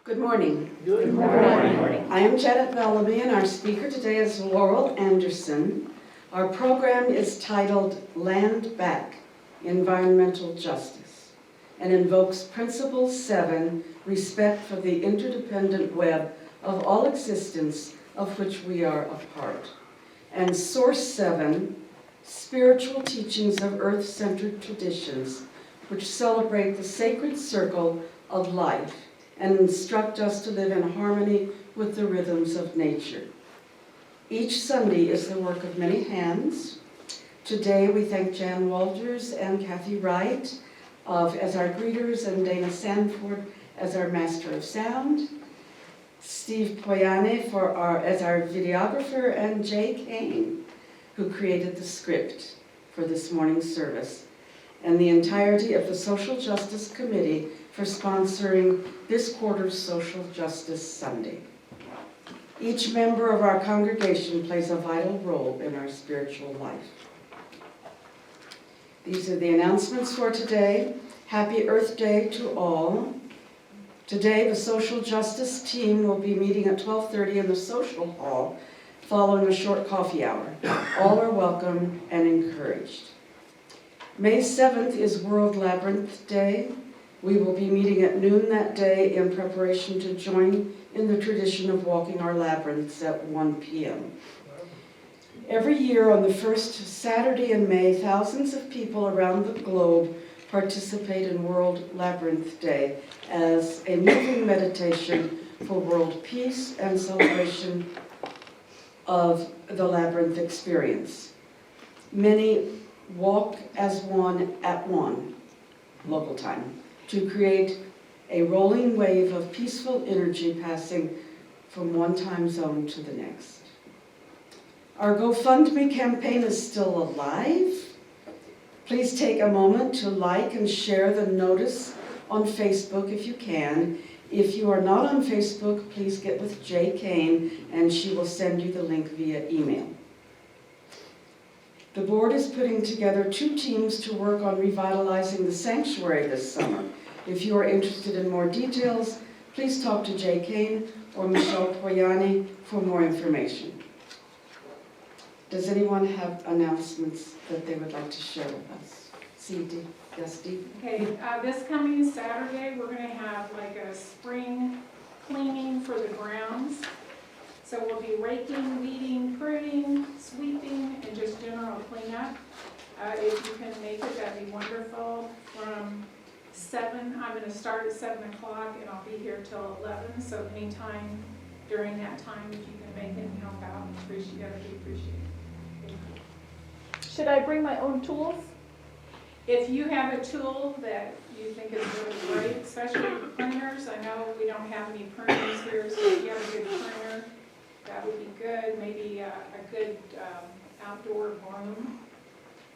Good morning. Good morning. I am Janet Bellamy, and our speaker today is Laurel Anderson. Our program is titled Land Back, Environmental Justice, and invokes Principle 7, respect for the interdependent web of all existence of which we are a part, and Source 7, spiritual teachings of earth-centered traditions, which celebrate the sacred circle of life and instruct us to live in harmony with the rhythms of nature. Each Sunday is the work of many hands. Today we thank Jan Walters and Kathy Wright as our greeters, and Dana Sanford as our master of sound, Steve Poyane as our videographer, and Jay Kane, who created the script for this morning's service, and the entirety of the Social Justice Committee for sponsoring this quarter's Social Justice Sunday. Each member of our congregation plays a vital role in our spiritual life. These are the announcements for today. Happy Earth Day to all. Today, the Social Justice team will be meeting at 12:30 in the social hall following a short coffee hour. All are welcome and encouraged. May 7th is World Labyrinth Day. We will be meeting at noon that day in preparation to join in the tradition of walking our labyrinths at 1 p.m. Every year on the first Saturday in May, thousands of people around the globe participate in World Labyrinth Day as a moving meditation for world peace and celebration of the labyrinth experience. Many walk as one at 1 local time to create a rolling wave of peaceful energy passing from one time zone to the next. Our GoFundMe campaign is still alive. Please take a moment to like and share the notice on Facebook if you can. If you are not on Facebook, please get with Jay Kane and she will send you the link via email. The board is putting together 2 teams to work on revitalizing the sanctuary this summer. If you are interested in more details, please talk to Jay Kane or Michelle Poyani for more information. Does anyone have announcements that they would like to share with us? CD, yes, Steve? Okay, this coming Saturday, we're going to have like a spring cleaning for the grounds. So we'll be raking, weeding, pruning, sweeping, and just general cleanup. If you can make it, that'd be wonderful. From 7, I'm going to start at 7 o'clock and I'll be here till 11. So anytime during that time, if you can make it and help out, that'd be appreciated. Should I bring my own tools? If you have a tool that you think is really great, especially pruners, I know we don't have any pruners here, so if you have a good pruner, that would be good. Maybe a good outdoor broom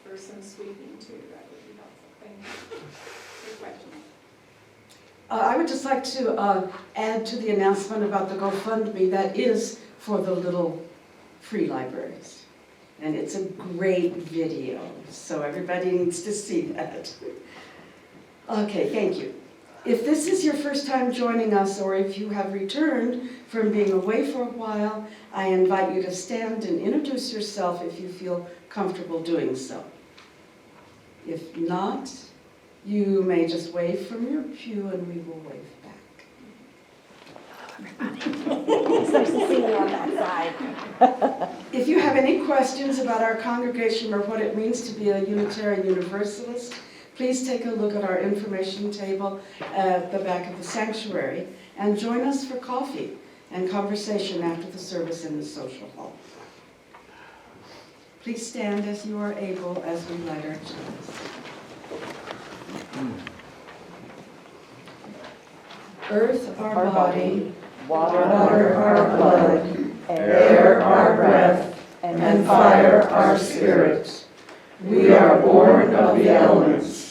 for some sweeping too. That would be helpful. Thank you. Good question. I would just like to add to the announcement about the GoFundMe. That is for the little free libraries. And it's a great video, so everybody needs to see that. Okay, thank you. If this is your first time joining us, or if you have returned from being away for a while, I invite you to stand and introduce yourself if you feel comfortable doing so. If not, you may just wave from your pew and we will wave back. It's nice to see you on that side. If you have any questions about our congregation or what it means to be a Unitarian Universalist, please take a look at our information table at the back of the sanctuary and join us for coffee and conversation after the service in the social hall. Please stand as you are able as we light our chalice. Earth, our body, water, our blood, air, our breath, and fire, our spirit. We are born of the elements.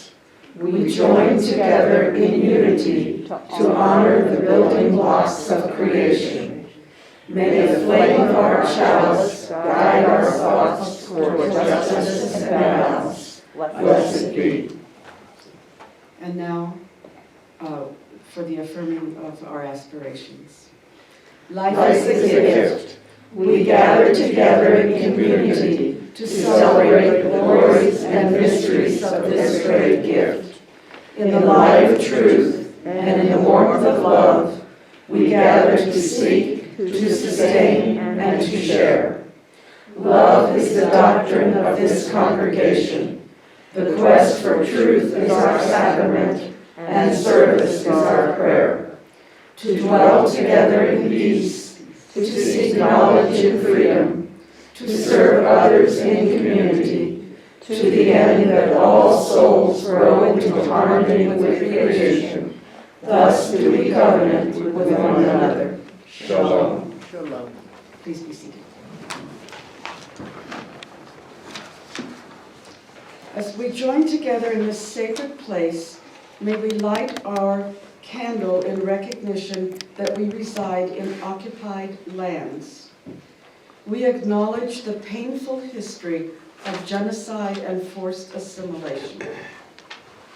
We join together in unity to honor the building blocks of creation. May the flame of our chalice guide our thoughts toward justice and balance. Blessed be. And now, for the affirming of our aspirations. Life Life is a gift. We gather together in community to celebrate the glories and mysteries of this great gift. In the light of truth and in the warmth of love, we gather to seek, to sustain, and to share. Love is the doctrine of this congregation. The quest for truth is our sacrament, and service is our prayer. To dwell together in peace, to seek knowledge and freedom, to serve others in community, to the end that all souls grow into harmony with creation. Thus do we covenant with one another. Shalom. Shalom. Please be seated. As we join together in this sacred place, may we light our candle in recognition that we reside in occupied lands. We acknowledge the painful history of genocide and forced assimilation.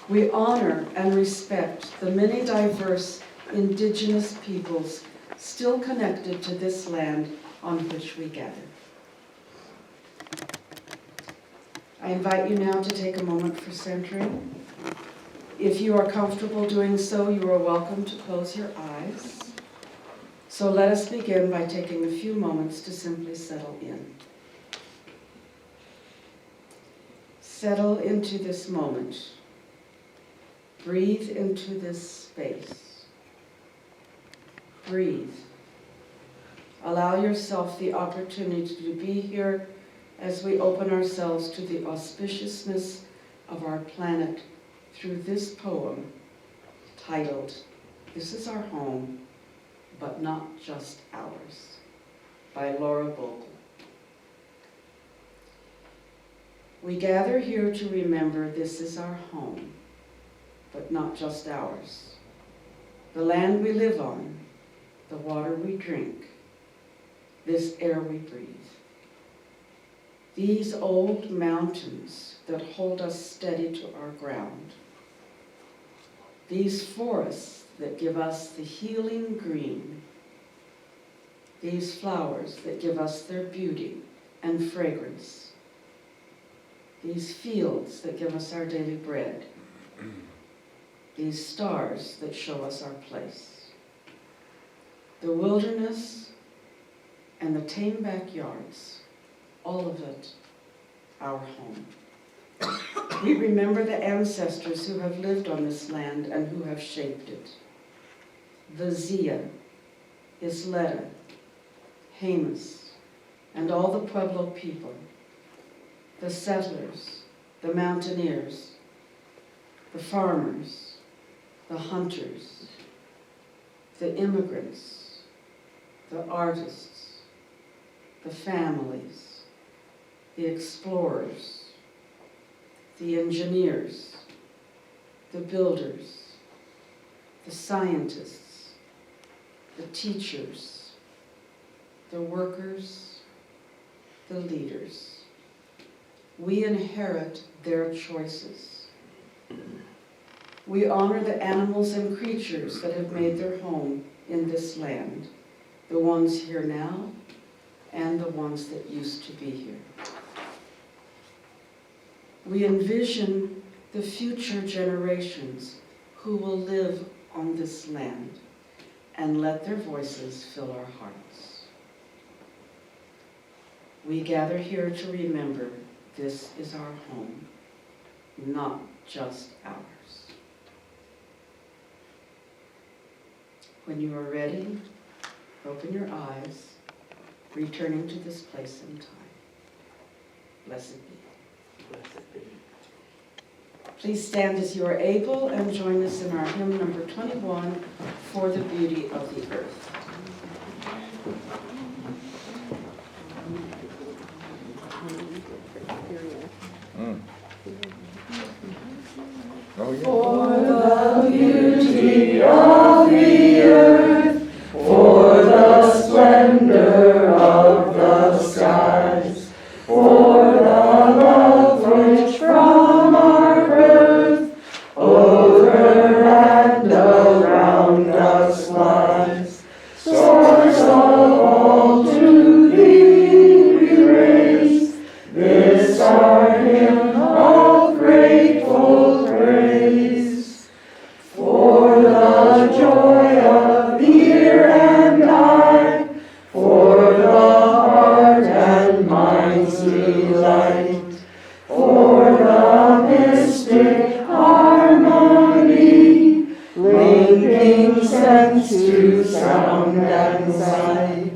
We honor and respect the many diverse indigenous peoples still connected to this land on which we gather. I invite you now to take a moment for centering. If you are comfortable doing so, you are welcome to close your eyes. So let us begin by taking a few moments to simply settle in. Settle into this moment. Breathe into this space. Breathe. Allow yourself the opportunity to be here as we open ourselves to the auspiciousness of our planet through this poem titled, "This is Our Home, but Not Just Ours," by Laura Bogle. We gather here to remember this is our home, but not just ours. The land we live on, the water we drink, this air we breathe. These old mountains that hold us steady to our ground. These forests that give us the healing green. These flowers that give us their beauty and fragrance. These fields that give us our daily bread. These stars that show us our place. The wilderness and the tame backyards, all of it our home. We remember the ancestors who have lived on this land and who have shaped it. The Zia, Isleta, Jemez, and all the Pueblo people. The settlers, the mountaineers, the farmers, the hunters, the immigrants, the artists, the families, the explorers, the engineers, the builders, the scientists, the teachers, the workers, the leaders. We inherit their choices. We honor the animals and creatures that have made their home in this land, the ones here now and the ones that used to be here. We envision the future generations who will live on this land and let their voices fill our hearts. We gather here to remember this is our home, not just ours. When you are ready, open your eyes, returning to this place and time. Blessed be. Blessed be. Please stand as you are able and join us in our hymn number 21, For the Beauty of the Earth. Oh, yeah. For the beauty of the earth, for the splendor of the skies, for the love which from our birth over and around great harmony, linking sense to sound and sight.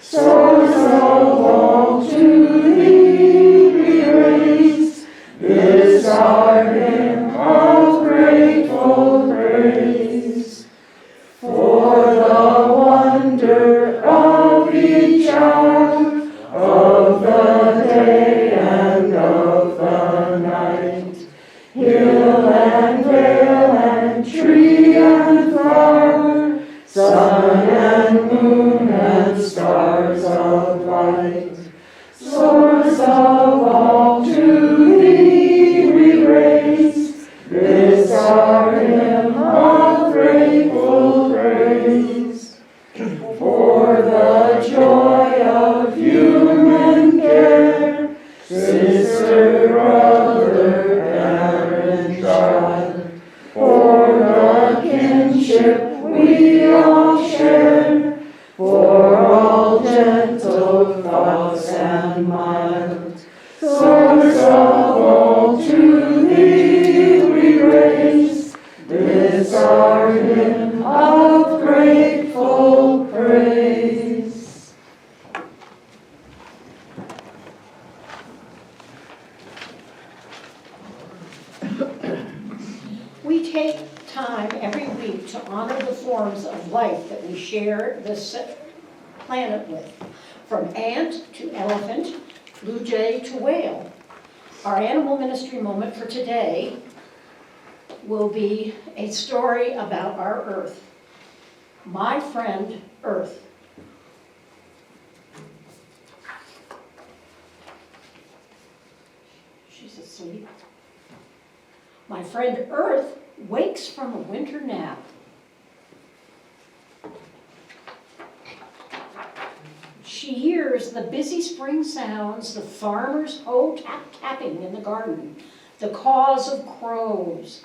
Source of all to thee we raise, this our hymn of grateful praise. For the wonder of each hour, of the day and of the night, hill and vale and tree and flower, sun and moon and stars of light. Source of all to thee we raise, this our hymn of grateful praise. For the joy of human care, sister, brother, parent, child, for the kinship we all share, for all gentle thoughts and mild. Source of all to thee we raise, this our hymn of grateful praise. We take time every week to honor the forms of life that we share this planet with, from ant to elephant, blue jay to whale. Our animal ministry moment for today will be a story about our Earth. My friend, Earth. She's asleep. My friend Earth wakes from a winter nap. She hears the busy spring sounds, the farmer's hoe tapping in the garden, the caws of crows.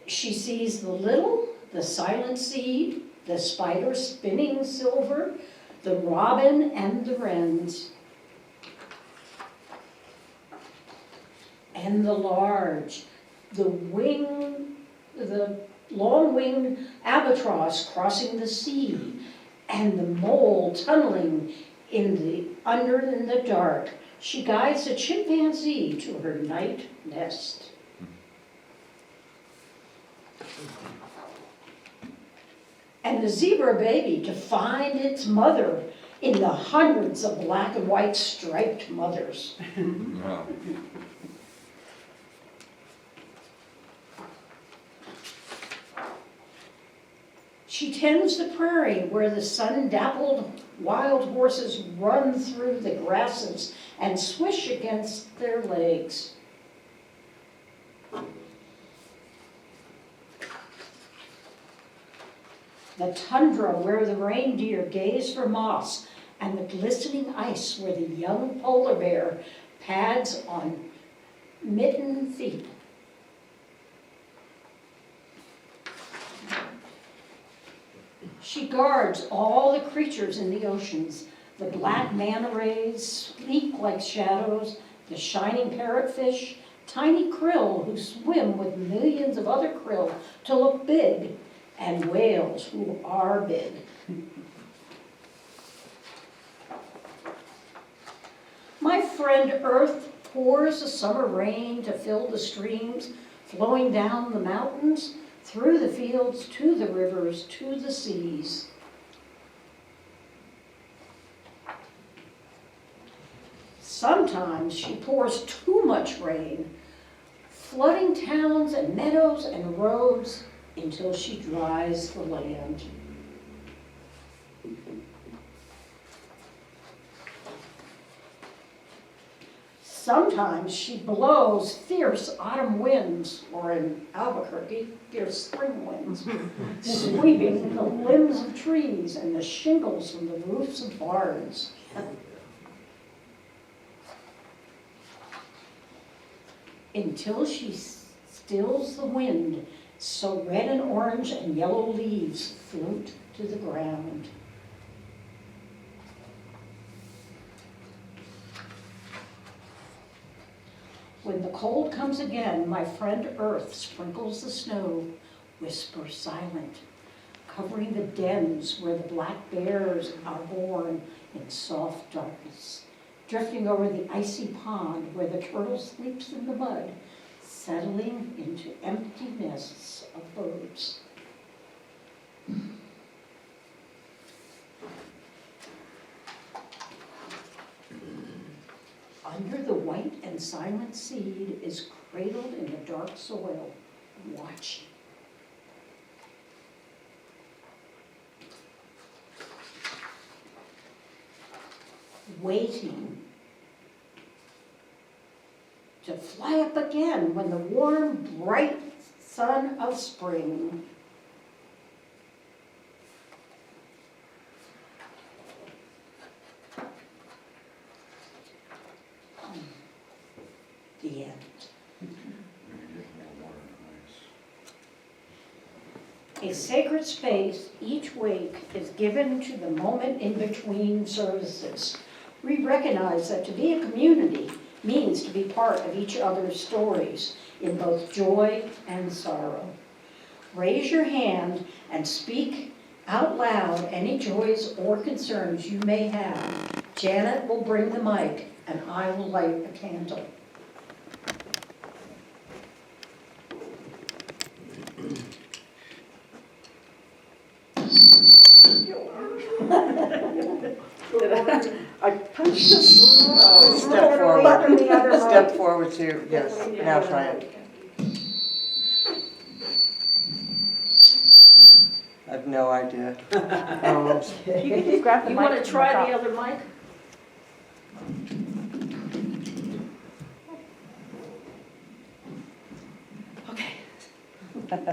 She sees the little, the silent seed, the spider spinning silver, the robin and the wrens. And the large, the long-winged albatross crossing the sea, and the mole tunneling under in the dark. She guides a chimpanzee to her night nest. And the zebra baby to find its mother in the hundreds of black and white striped mothers. Wow. She tends the prairie where the sun-dappled wild horses run through the grasses and swish against their legs. The tundra where the reindeer gaze for moss, and the glistening ice where the young polar bear pads on mittened feet. She guards all the creatures in the oceans, the black manta rays, sleek like shadows, the shining parrotfish, tiny krill who swim with millions of other krill to look big, and whales who are big. My friend Earth pours the summer rain to fill the streams flowing down the mountains, through the fields, to the rivers, to the seas. Sometimes she pours too much rain, flooding towns and meadows and roads until she dries the land. Sometimes she blows fierce autumn winds, or in Albuquerque, fierce spring winds, sweeping the limbs of trees and the shingles from the roofs of barns. Until she stills the wind, so red and orange and yellow leaves float to the ground. when the cold comes again, my friend Earth sprinkles the snow, whisper silent, covering the dens where the black bears are born in soft darkness, drifting over the icy pond where the turtle sleeps in the mud, settling into empty nests of birds. Under the white and silent seed is cradled in the dark soil, watching. Waiting to fly up again when the warm, bright sun of spring the end. A sacred space each week is given to the moment in between services. We recognize that to be a community means to be part of each other's stories in both joy and sorrow. Raise your hand and speak out loud any joys or concerns you may have. Janet will bring the mic and I will light a candle. I punched this. Step forward. Step forward to, yes, now try it. I have no idea. You can just grab the You mic. want to try the other mic?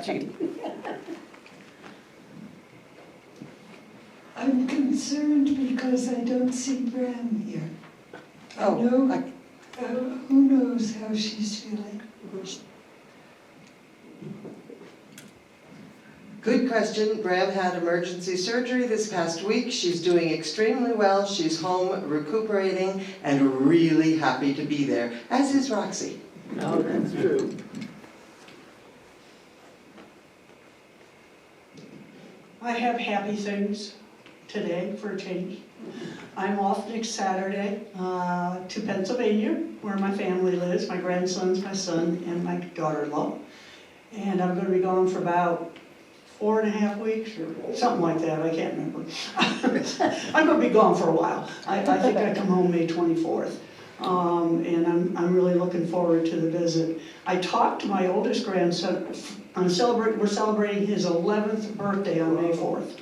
Judy. I'm concerned because I don't see Bram here. Oh, Who knows how she's feeling? Good question. Bram had emergency surgery this past week. She's doing extremely well. She's home recuperating and really happy to be there, as is Roxy. Oh, that's true. I have happy things today for a change. I'm off next Saturday to Pennsylvania, where my family lives. My grandsons, my son, and my daughter-in-law. And I'm going to be gone for about 4.5 weeks or something like that. I can't remember. I'm going to be gone for a while. I think I come home May 24th. And I'm really looking forward to the visit. I talked to my oldest grandson. We're celebrating his 11th birthday on May 4th,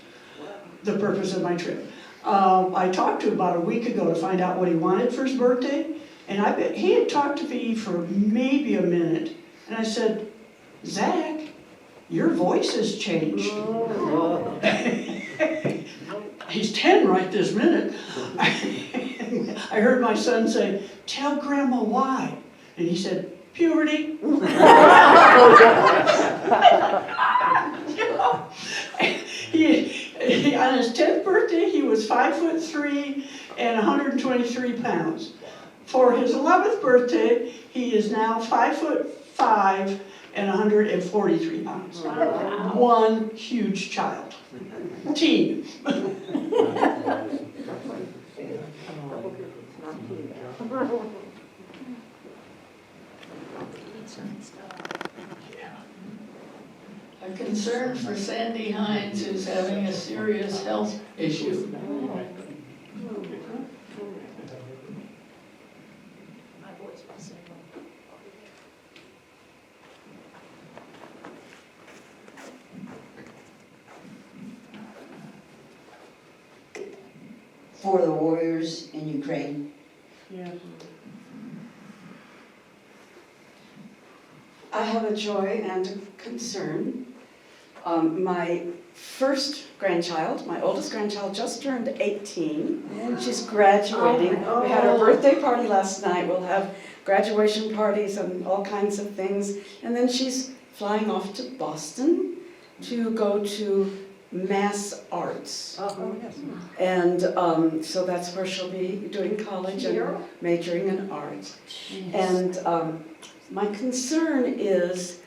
the purpose of my trip. I talked to him about a week ago to find out what he wanted for his birthday, and I bet he had talked to me for maybe a minute. And I said, Zach, your voice has changed. He's 10 right this minute. I heard my son say, tell Grandma why. And he said, puberty. On his 10th birthday, he was 5'3" and 123 pounds. For his 11th birthday, he is now 5'5" and 143 pounds. Wow. One huge child. Teen. I'm concerned for Sandy Hines, who's having a serious health issue. For the warriors in Ukraine. Yeah. I have a joy and a concern. My first grandchild, my oldest grandchild, just turned 18. She's graduating. We had our birthday party last night. We'll have graduation parties and all kinds of things. And then she's flying off to Boston to go to mass arts. Oh, yes. And so that's where she'll be doing college and majoring in arts. And my concern is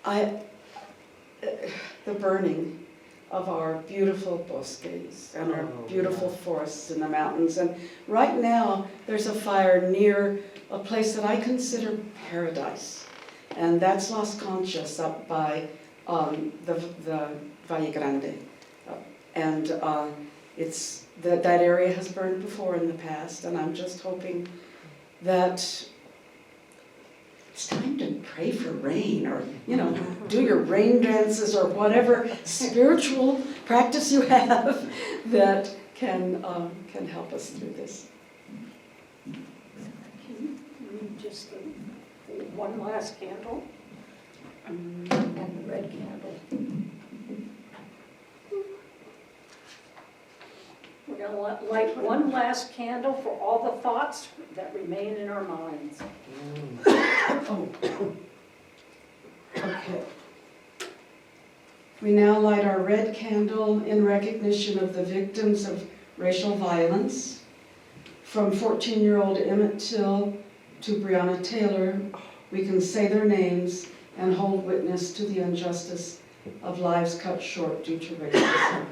the burning of our beautiful bosques and our beautiful forests in the mountains. And right now, there's a fire near a place that I consider paradise. And that's Las Conchas up by the Valle Grande. And it's that area has burned before in the past, and I'm just hoping that it's time to pray for rain, or, you know, do your rain dances or whatever spiritual practice you have that can help us through this. Just the one last candle and the red candle. We're going to light one last candle for all the thoughts that remain in our minds. Oh. Okay. We now light our red candle in recognition of the victims of racial violence, from 14-year-old Emmett Till to Breonna Taylor. We can say their names and hold witness to the injustice of lives cut short due to racism.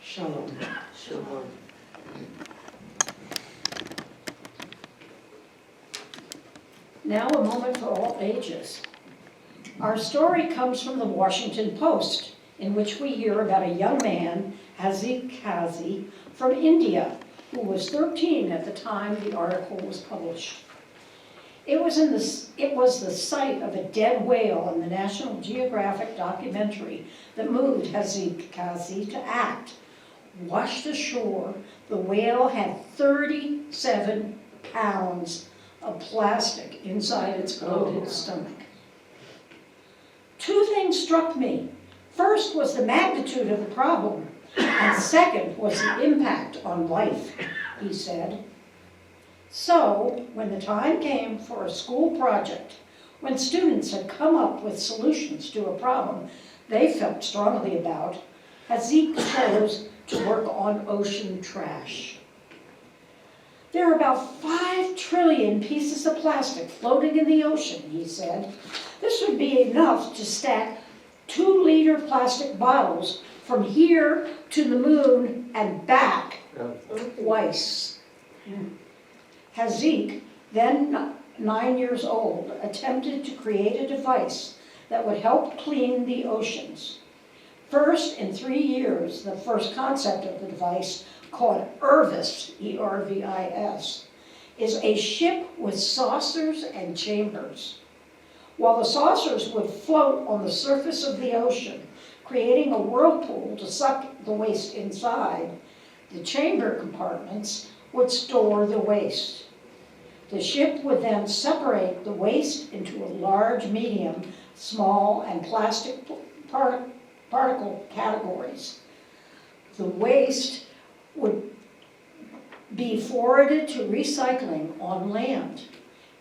Shalom. Shalom. Now a moment for all ages. Our story comes from the Washington Post, in which we hear about a young man, Haziq Kazi, from India, who was 13 at the time the article was published. It was the site of a dead whale in the National Geographic documentary that moved Haziq Kazi to act. Washed ashore, the whale had 37 pounds of plastic inside its bloated stomach. Two things struck me. First was the magnitude of the problem, and second was the impact on life, he said. So, when the time came for a school project, when students had come up with solutions to a problem they felt strongly about, Haziq chose to work on ocean trash. There are about 5 trillion pieces of plastic floating in the ocean, he said. This would be enough to stack 2-liter plastic bottles from here to the moon and back twice. Haziq, then 9 years old, attempted to create a device that would help clean the oceans. First, in 3 years, the first concept of the device, called ERVIS, E-R-V-I-S, is a ship with saucers and chambers. While the saucers would float on the surface of the ocean, creating a whirlpool to suck the waste inside, the chamber compartments would store the waste. The ship would then separate the waste into a large, medium, small, and plastic particle categories. The waste would be forwarded to recycling on land.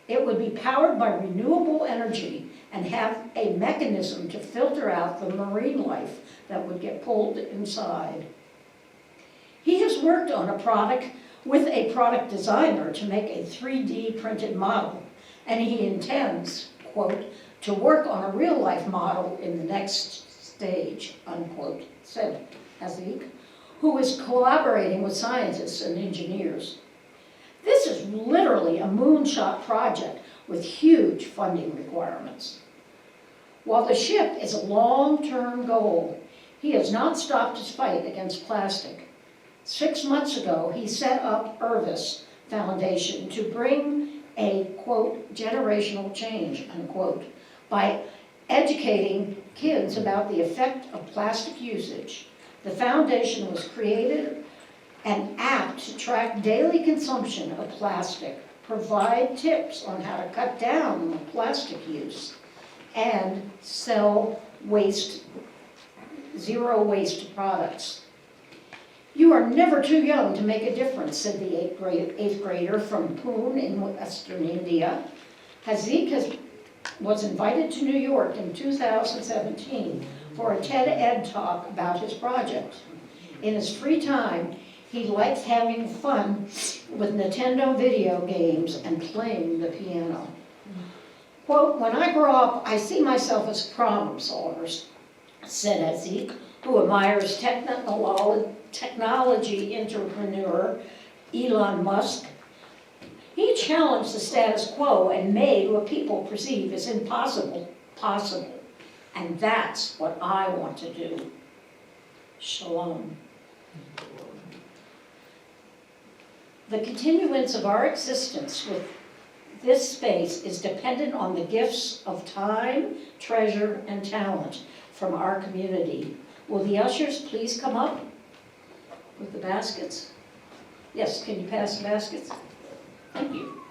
It would be powered by renewable energy and have a mechanism to filter out the marine life that would get pulled inside. He has worked on a product with a product designer to make a 3D printed model, and he intends, quote, to work on a real-life model in the next stage, unquote, said Haziq, who is collaborating with scientists and engineers. This is literally a moonshot project with huge funding requirements. While the ship is a long-term goal, he has not stopped his fight against plastic. 6 months ago, he set up ERVIS Foundation to bring a, quote, generational change, unquote, by educating kids about the effect of plastic usage. The foundation was created an app to track daily consumption of plastic, provide tips on how to cut down on plastic use, and sell zero waste products. You are never too young to make a difference, said the eighth grader from Pune in western India. Haziq was invited to New York in 2017 for a TED Ed talk about his project. In his free time, he likes having fun with Nintendo video games and playing the piano. Quote, "When I grow up, I see myself as problem solvers," said Azik, who admires technology entrepreneur Elon Musk. He challenged the status quo and made what people perceive as impossible possible. And that's what I want to do. Shalom. The continuance of our existence with this space is dependent on the gifts of time, treasure, and talent from our community. Will the ushers please come up with the baskets? Yes, can you pass the baskets? Thank you.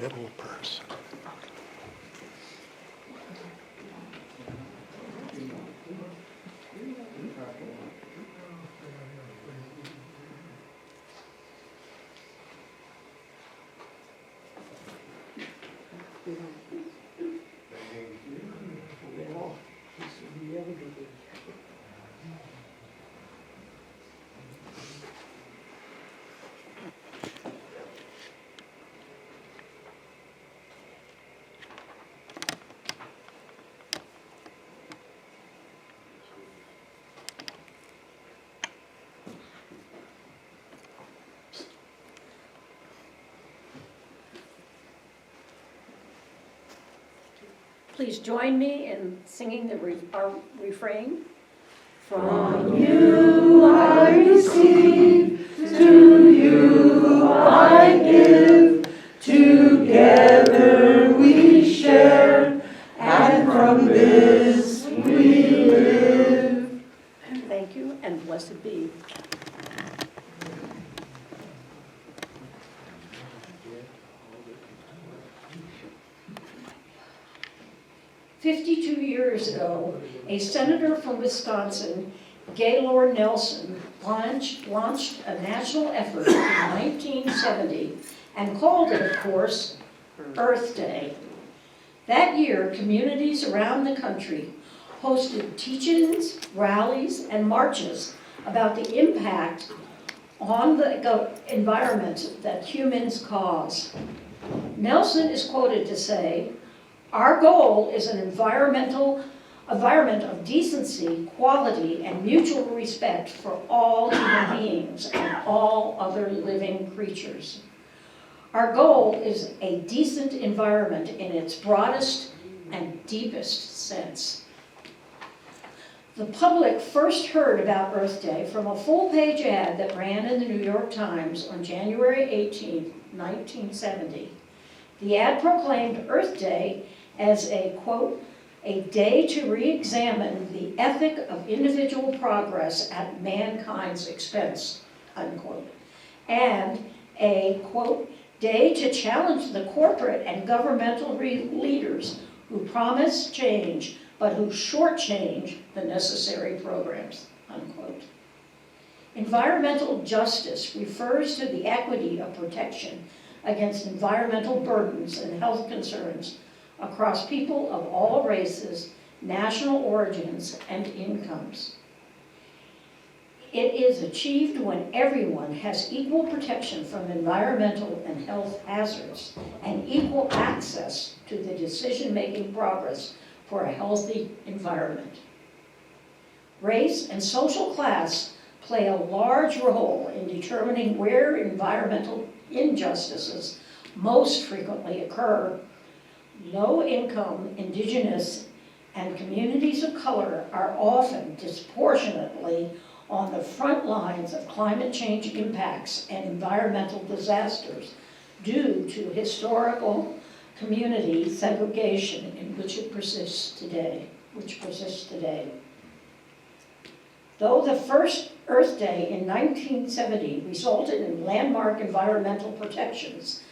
Little person. Please join me in singing our refrain. From you I receive, to you I give, together we share, and from this we live. Thank you, and blessed be. "52 years ago, a senator from Wisconsin, Gaylord Nelson, launched a national effort in 1970 and called it, of course, Earth Day. That year, communities around the country hosted teach-ins, rallies, and marches about the impact on the environment that humans cause. Nelson is quoted to say, "Our goal is an environment of decency, quality, and mutual respect for all human beings and all other living creatures. Our goal is a decent environment in its broadest and deepest sense." The public first heard about Earth Day from a full-page ad that ran in the New York Times on January 18, 1970. The ad proclaimed Earth Day as a, quote, "a day to re-examine the ethic of individual progress at mankind's expense," unquote, and a, quote, "day to challenge the corporate and governmental leaders who promise change but who shortchange the necessary programs," unquote. Environmental justice refers to the equity of protection against environmental burdens and health concerns across people of all races, national origins, and incomes. It is achieved when everyone has equal protection from environmental and health hazards and equal access to the decision-making progress for a healthy environment. Race and social class play a large role in determining where environmental injustices most frequently occur. Low-income, indigenous, and communities of color are often disproportionately on the front lines of climate change impacts and environmental disasters due to historical community segregation in which it persists today, Though the first Earth Day in 1970 resulted in landmark environmental protections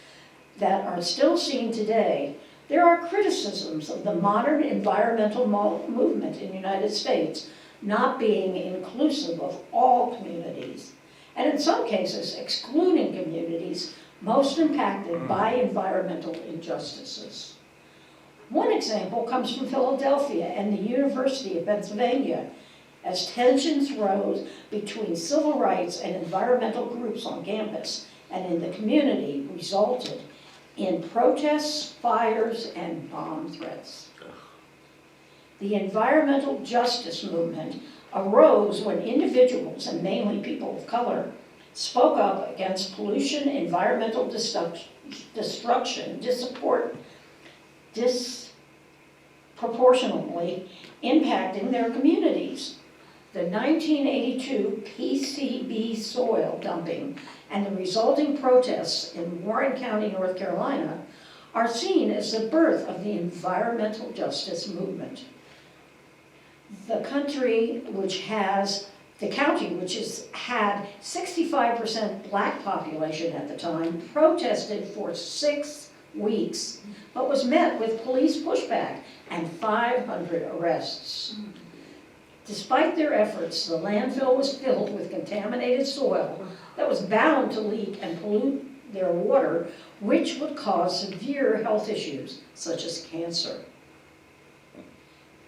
that are still seen today, there are criticisms of the modern environmental movement in the United States not being inclusive of all communities, and in some cases excluding communities most impacted by environmental injustices. One example comes from Philadelphia and the University of Pennsylvania, as tensions rose between civil rights and environmental groups on campus and in the community resulted in protests, fires, and bomb threats. The environmental justice movement arose when individuals, and mainly people of color, spoke up against pollution, environmental destruction, disproportionately impacting their communities. The 1982 PCB soil dumping and the resulting protests in Warren County, North Carolina, are seen as the birth of the environmental justice movement. The county, which has had 65% black population at the time, protested for 6 weeks, but was met with police pushback and 500 arrests. Despite their efforts, the landfill was filled with contaminated soil that was bound to leak and pollute their water, which would cause severe health issues such as cancer.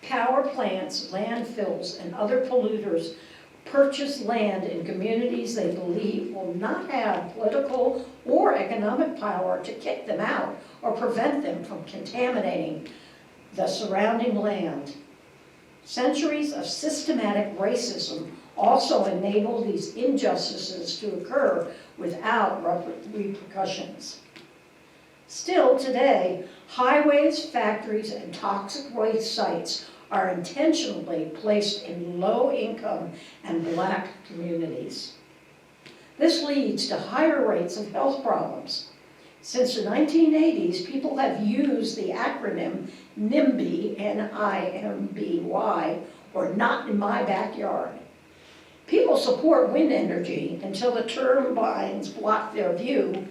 Power plants, landfills, and other polluters purchase land in communities they believe will not have political or economic power to kick them out or prevent them from contaminating the surrounding land. Centuries of systematic racism also enable these injustices to occur without repercussions. Still today, highways, factories, and toxic waste sites are intentionally placed in low-income and black communities. This leads to higher rates of health problems. Since the 1980s, people have used the acronym NIMBY, N-I-M-B-Y, or Not in My Backyard. People support wind energy until the turbines block their view,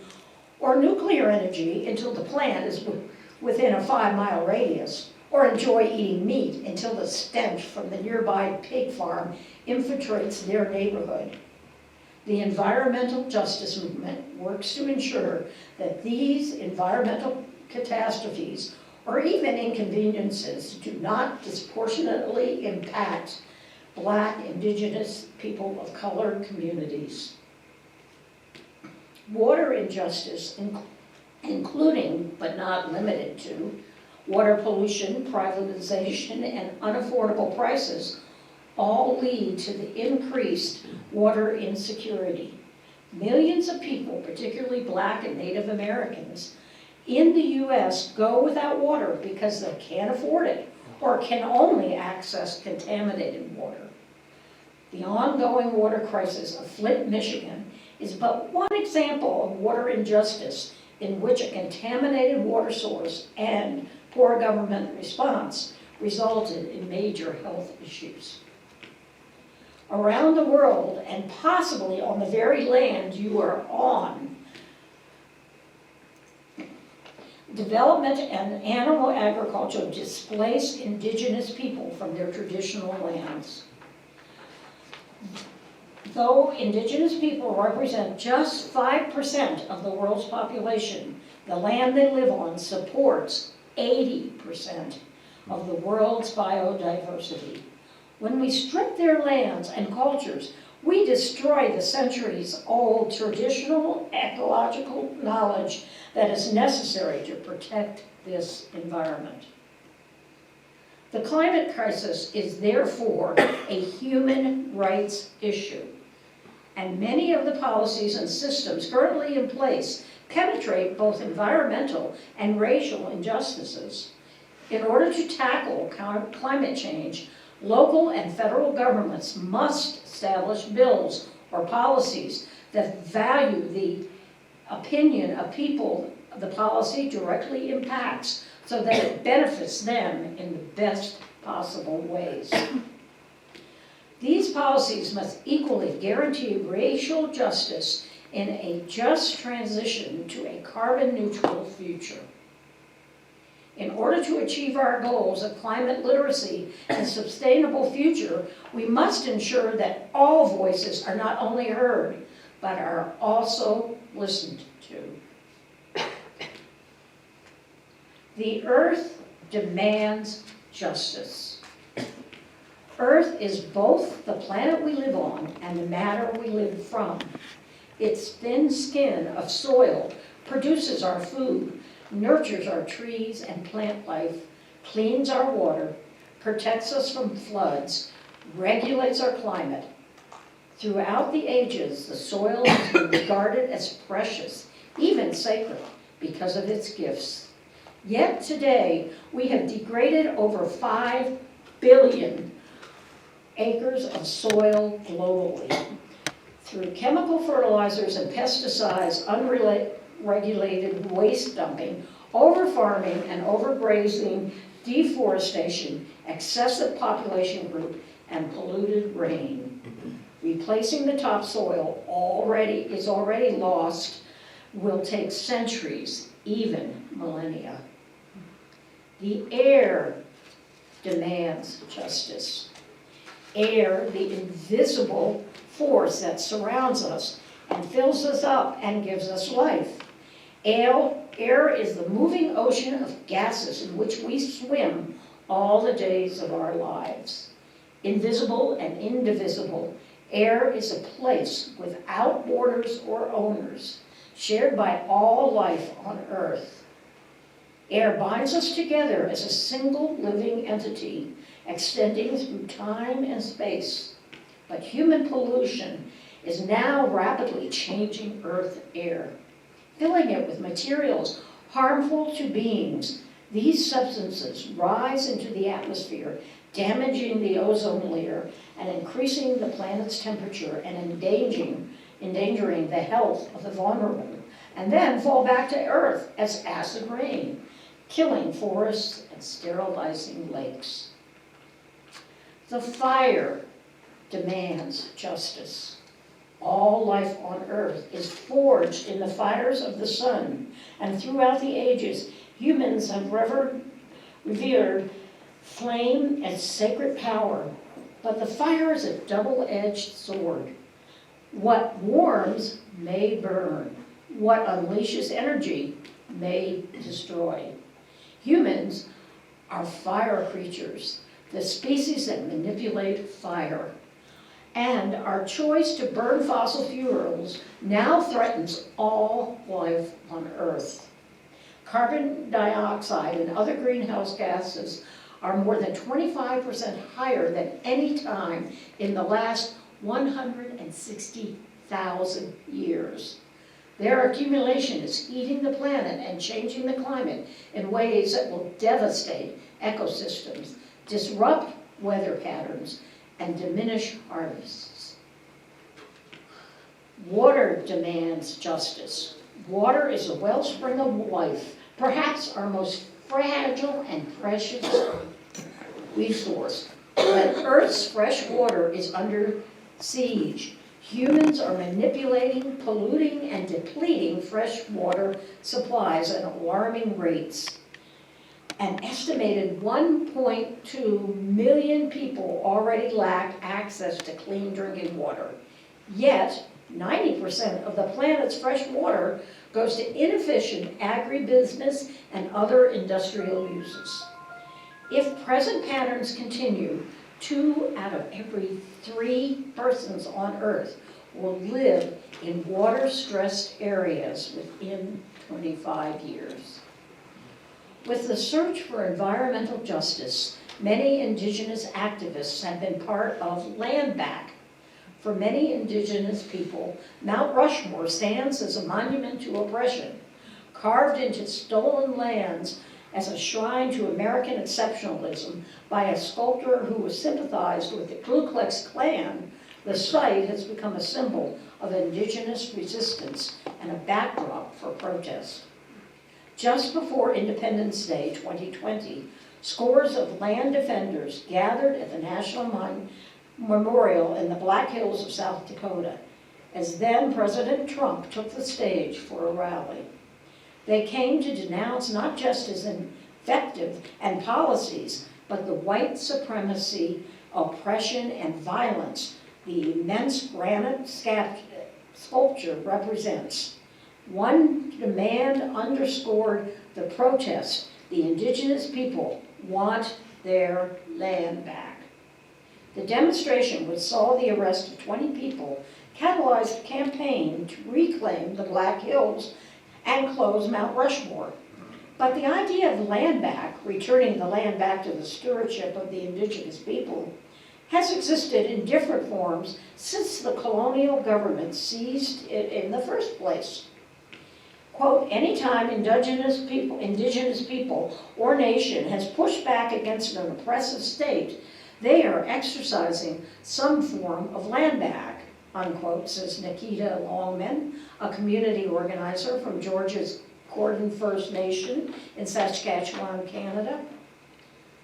or nuclear energy until the plant is within a 5-mile radius, or enjoy eating meat until the stench from the nearby pig farm infiltrates their neighborhood. The environmental justice movement works to ensure that these environmental catastrophes or even inconveniences do not disproportionately impact Black, Indigenous, people of color communities. Water injustice, including but not limited to water pollution, privatization, and unaffordable prices, all lead to the increased water insecurity. Millions of people, particularly Black and Native Americans, in the U.S. go without water because they can't afford it or can only access contaminated water. The ongoing water crisis of Flint, Michigan is but one example of water injustice in which a contaminated water source and poor government response resulted in major health issues. Around the world, and possibly on the very land you are on, development and animal agriculture displaced indigenous people from their traditional lands. Though indigenous people represent just 5% of the world's population, the land they live on supports 80% of the world's biodiversity. When we strip their lands and cultures, we destroy the centuries-old traditional ecological knowledge that is necessary to protect this environment. The climate crisis is therefore a human rights issue, and many of the policies and systems currently in place penetrate both environmental and racial injustices. In order to tackle climate change, local and federal governments must establish bills or policies that value the opinion of people the policy directly impacts so that it benefits them in the best possible ways. These policies must equally guarantee racial justice in a just transition to a carbon-neutral future. In order to achieve our goals of climate literacy and sustainable future, we must ensure that all voices are not only heard, but are also listened to. The earth demands justice. Earth is both the planet we live on and the matter we live from. Its thin skin of soil produces our food, nurtures our trees and plant life, cleans our water, protects us from floods, regulates our climate. Throughout the ages, the soil has been regarded as precious, even sacred, because of its gifts. Yet today, we have degraded over 5 billion acres of soil globally. Through chemical fertilizers and pesticides, unregulated waste dumping, over-farming and overgrazing, deforestation, excessive population growth, and polluted rain. Replacing the topsoil is already lost will take centuries, even millennia. The air demands justice. Air, the invisible force that surrounds us and fills us up and gives us life. Air is the moving ocean of gases in which we swim all the days of our lives. Invisible and indivisible, air is a place without borders or owners, shared by all life on Earth. Air binds us together as a single living entity, extending through time and space. But human pollution is now rapidly changing Earth air, filling it with materials harmful to beings. These substances rise into the atmosphere, damaging the ozone layer and increasing the planet's temperature and endangering the health of the vulnerable, and then fall back to Earth as acid rain, killing forests and sterilizing lakes. The fire demands justice. All life on Earth is forged in the fires of the sun, and throughout the ages, humans have revered flame as sacred power. But the fire is a double-edged sword. What warms may burn. What unleashes energy may destroy. Humans are fire creatures, the species that manipulate fire. And our choice to burn fossil fuels now threatens all life on Earth. Carbon dioxide and other greenhouse gases are more than 25% higher than any time in the last 160,000 years. Their accumulation is heating the planet and changing the climate in ways that will devastate ecosystems, disrupt weather patterns, and diminish harvests. Water demands justice. Water is a wellspring of life, perhaps our most fragile and precious resource. When Earth's fresh water is under siege, humans are manipulating, polluting, and depleting fresh water supplies at alarming rates. An estimated 1.2 million people already lack access to clean drinking water. Yet, 90% of the planet's fresh water goes to inefficient agribusiness and other industrial uses. If present patterns continue, 2 out of every 3 persons on Earth will live in water-stressed areas within 25 years. With the search for environmental justice, many Indigenous activists have been part of Land Back. For many Indigenous people, Mount Rushmore stands as a monument to oppression, carved into stolen lands as a shrine to American exceptionalism by a sculptor who sympathized with the Ku Klux Klan. The site has become a symbol of Indigenous resistance and a backdrop for protest. Just before Independence Day 2020, scores of land defenders gathered at the National Memorial in the Black Hills of South Dakota, as then President Trump took the stage for a rally. They came to denounce not just his effective and policies, but the white supremacy, oppression, and violence the immense granite sculpture represents. One demand underscored the protest The indigenous people want their land back. The demonstration, which saw the arrest of 20 people, catalyzed a campaign to reclaim the Black Hills and close Mount Rushmore. But the idea of land back, returning the land back to the stewardship of the indigenous people, has existed in different forms since the colonial government seized it in the first place. Quote, anytime indigenous people or nation has pushed back against an oppressive state, they are exercising some form of land back, unquote, says Nikita Longman, a community organizer from Georgia's Gordon First Nation in Saskatchewan, Canada.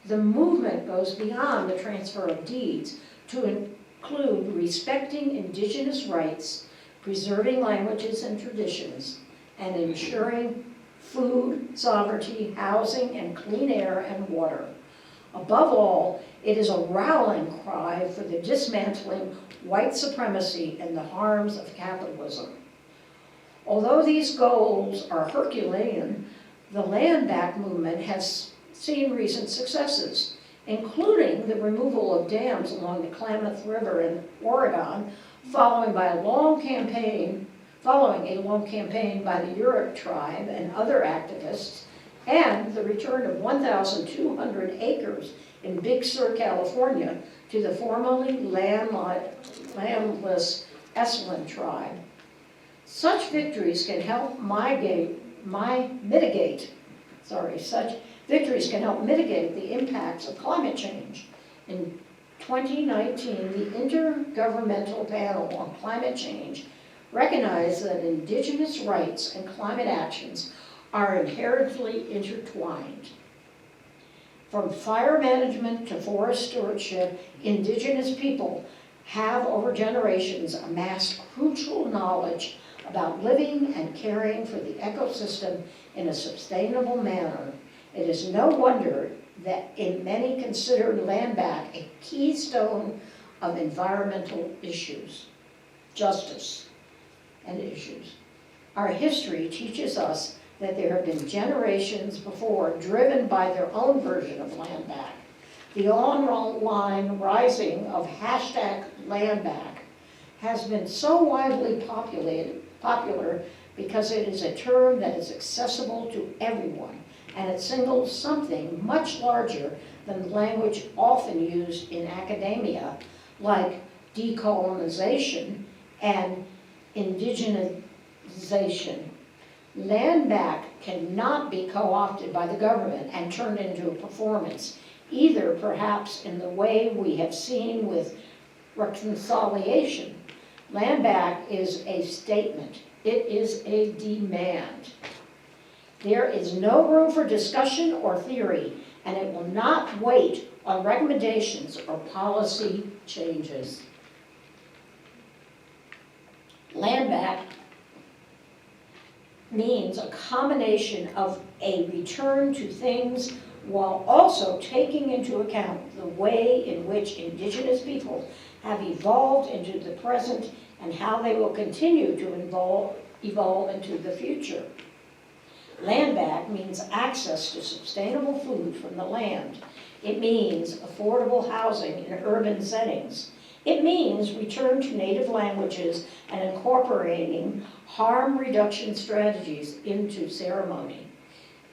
The movement goes beyond the transfer of deeds to include respecting indigenous rights, preserving languages and traditions, and ensuring food, sovereignty, housing, and clean air and water. Above all, it is a rallying cry for the dismantling white supremacy and the harms of capitalism. Although these goals are Herculean, the land back movement has seen recent successes, including the removal of dams along the Klamath River in Oregon, following a long campaign by the Yurok tribe and other activists, and the return of 1,200 acres in Big Sur, California, to the formerly landless Esalen tribe. Such victories can help mitigate the impacts of climate change. In 2019, the Intergovernmental Panel on Climate Change recognized that indigenous rights and climate actions are inherently intertwined. From fire management to forest stewardship, indigenous people have over generations amassed crucial knowledge about living and caring for the ecosystem in a sustainable manner. It is no wonder that in many consider land back a keystone of environmental issues, justice, and issues. Our history teaches us that there have been generations before driven by their own version of land back. The online rising of #landback has been so widely popular because it is a term that is accessible to everyone, and it signals something much larger than the language often used in academia, like decolonization and indigenization. Land back cannot be co-opted by the government and turned into a performance, either perhaps in the way we have seen with reconciliation. Land back is a statement. It is a demand. There is no room for discussion or theory, and it will not wait on recommendations or policy changes. Land back means a combination of a return to things while also taking into account the way in which indigenous people have evolved into the present and how they will continue to evolve into the future. Land back means access to sustainable food from the land. It means affordable housing in urban settings. It means return to native languages and incorporating harm reduction strategies into ceremony.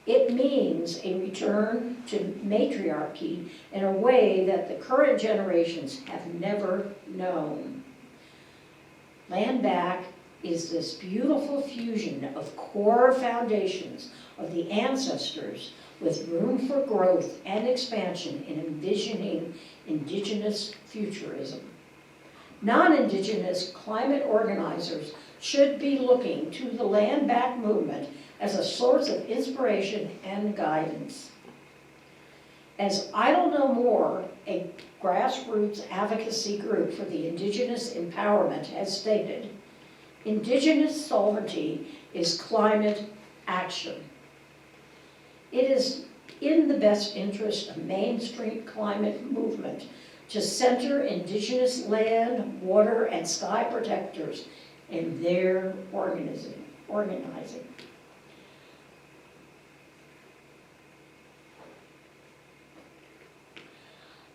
It means a return to matriarchy in a way that the current generations have never known. Land back is this beautiful fusion of core foundations of the ancestors with room for growth and expansion in envisioning indigenous futurism. Non-indigenous climate organizers should be looking to the land back movement as a source of inspiration and guidance. As Idle No More, a grassroots advocacy group for the indigenous empowerment, has stated, Indigenous sovereignty is climate action. It is in the best interest of mainstream climate movement to center indigenous land, water, and sky protectors in their organizing.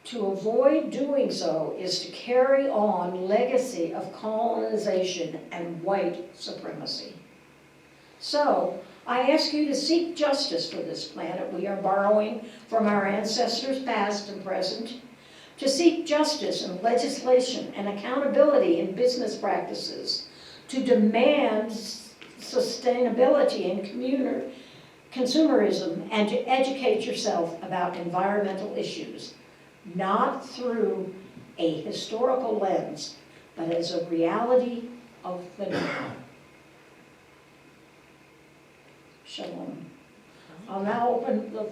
To avoid doing so is to carry on legacy of colonization and white supremacy. So, I ask you to seek justice for this planet we are borrowing from our ancestors past and present, to seek justice in legislation and accountability in business practices, to demand sustainability in consumerism, and to educate yourself about environmental issues, not through a historical lens, but as a reality of the now. Shalom. I'll now open the,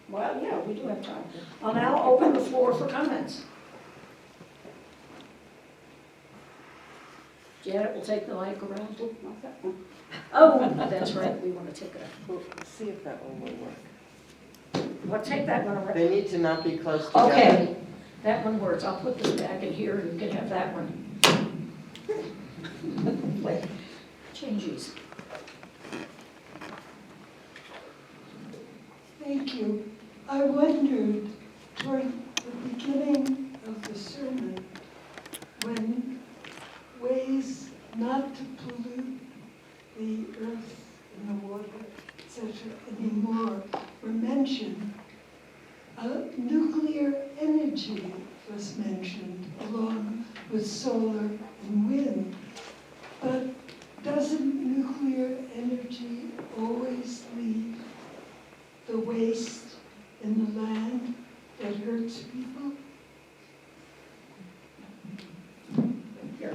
well, yeah, we do have time. I'll now open the floor for comments. Janet will take the mic around. Oh, that's right, we want to take it. We'll see if that one will work. Well, take that one around. They need to not be close together. Okay, that one works. I'll put this back in here and you can have that one. Wait, changes. Thank you. I wondered toward the beginning of the sermon when ways not to pollute the earth and the water, etc. anymore were mentioned. Nuclear energy was mentioned along with solar and wind. But doesn't nuclear energy always leave the waste in the land that hurts people? Here.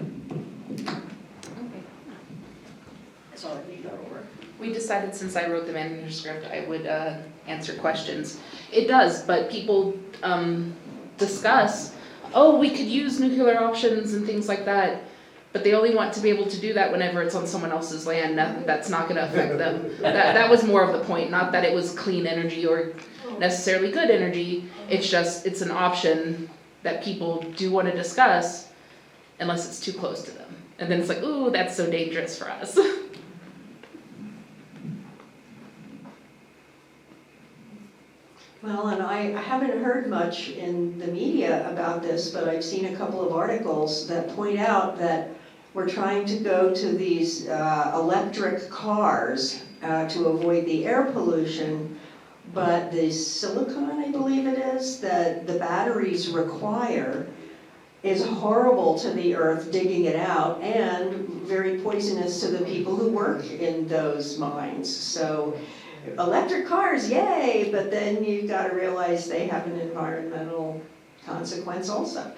Sorry, you got over. We decided since I wrote the manuscript, I would answer questions. It does, but people discuss, oh, we could use nuclear options and things like that, but they only want to be able to do that whenever it's on someone else's land. That's not going to affect them. That was more of the point, not that it was clean energy or necessarily good energy. It's just, it's an option that people do want to discuss unless it's too close to them. And then it's like, ooh, that's so dangerous for us. Well, and I haven't heard much in the media about this, but I've seen a couple of articles that point out that we're trying to go to these electric cars to avoid the air pollution, but the silicon, I believe it is, that the batteries require is horrible to the earth, digging it out, and very poisonous to the people who work in those mines. So electric cars, yay, but then you've got to realize they have an environmental consequence also.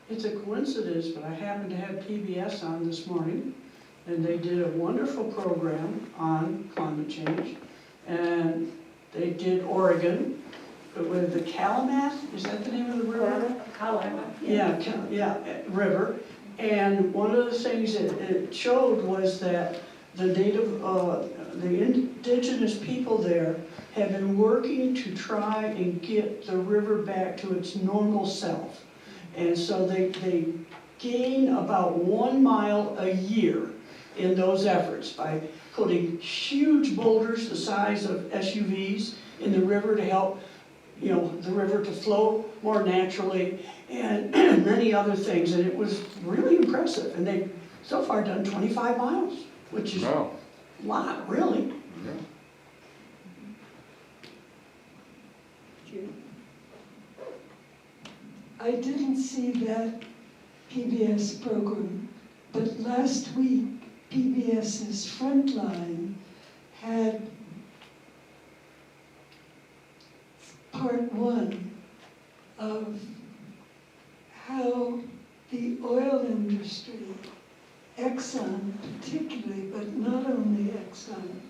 It's a coincidence, but I happened to have PBS on this morning, and they did a wonderful program on climate change, and they did Oregon with the Calumet, is that the name of the river? Calumet. Yeah, river. And one of the things it showed was that the the indigenous people there have been working to try and get the river back to its normal self. And so they gain about 1 mile a year in those efforts by putting huge boulders the size of SUVs in the river to help the river to flow more naturally, and many other things, and it was really impressive. And they've so far done 25 miles, which is a lot, really. I didn't see that PBS program, but last week PBS's Frontline had part 1 of how the oil industry, Exxon particularly, but not only Exxon,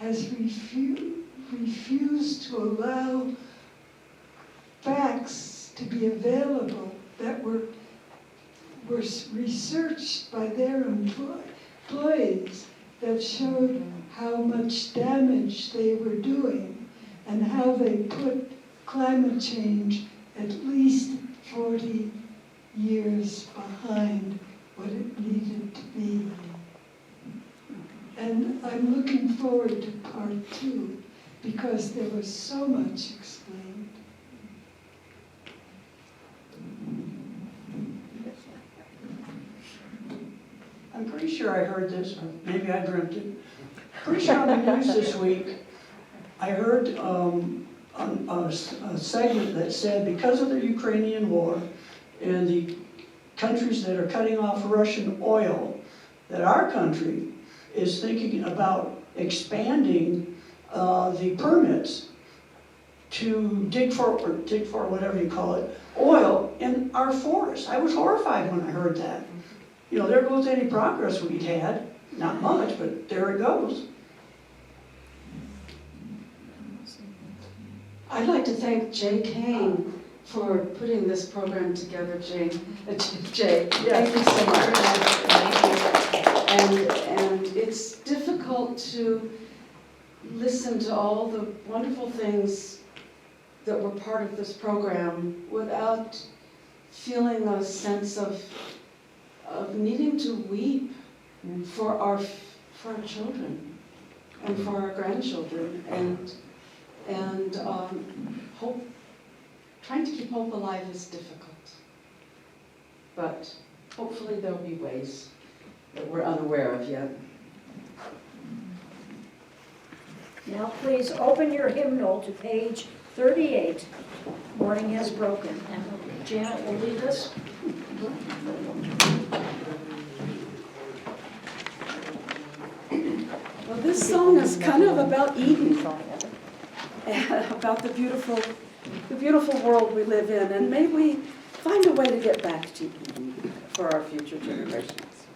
has refused to allow facts to be available that were researched by their employees that showed how much damage they were doing and how they put climate change at least 40 years behind what it needed to be. And I'm looking forward to part 2 because there was so much explained. I'm pretty sure I heard this, or maybe I dreamt it. Pretty sure on the news this week, I heard on a segment that said because of the Ukrainian war and the countries that are cutting off Russian oil, that our country is thinking about expanding the permits to dig for whatever you call it, oil in our forests. I was horrified when I heard that. You know, there goes any progress we'd had. Not much, but there it goes. I'd like to thank Jay Kane for putting this program together, Jay. Jay, thank you so much. And it's difficult to listen to all the wonderful things that were part of this program without feeling a sense of needing to weep for our children and for our grandchildren, and hope. Trying to keep hope alive is difficult, but hopefully there'll be ways that we're unaware of yet. Now please open your hymnal to page 38, Morning Has Broken, and Janet will lead us. Well, this song is kind of about Eden, about the beautiful world we live in, and may we find a way to get back to Eden for our future generations.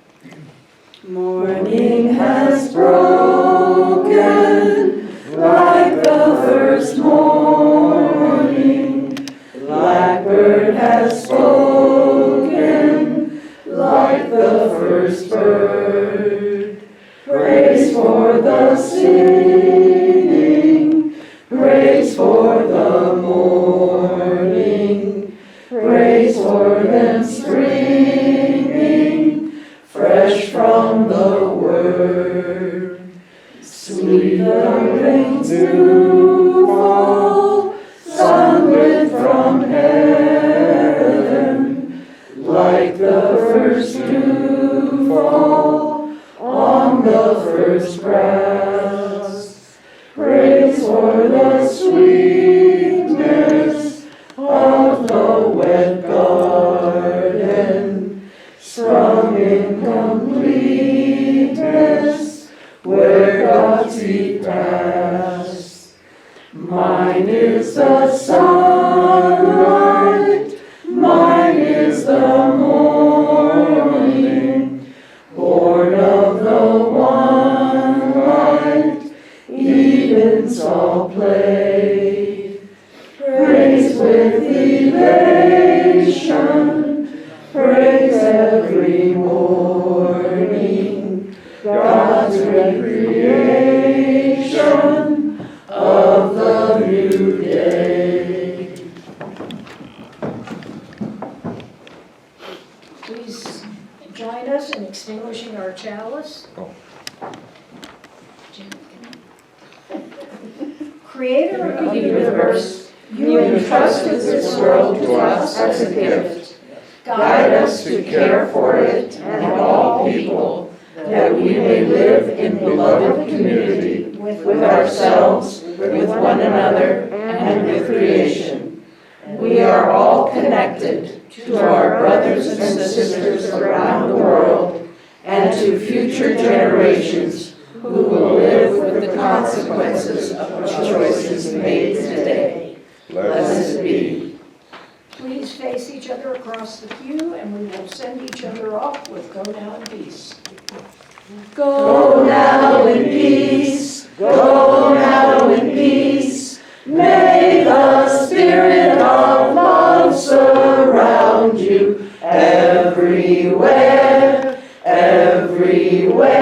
Morning has broken like the first morning. Blackbird has spoken like the first bird. Praise for the singing, praise for the morning, praise for them springing fresh from the word. Sweet the rains do fall, sunlit from heaven, like the first dew fall on the first grass. Praise for the sweetness of the wet garden, sprung in completeness where God's feet pass. Mine is the sunlight, mine is the morning, born of the one light, Eden's all play. Praise with elation, praise every morning, God's recreation of the new day. Please join us in extinguishing our chalice. Creator of the universe, you entrusted this world to us as a gift. Guide us to care for it and all people, that we may live in beloved community with ourselves, with one another, and with creation. We are all connected to our brothers and sisters around the world and to future generations who will live with the consequences of choices made today. Blessed be. Please face each other across the pew, and we will send each other off with Go Now in Peace. Go now in peace, go now in peace. May the spirit of love surround you everywhere, everywhere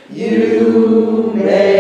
you may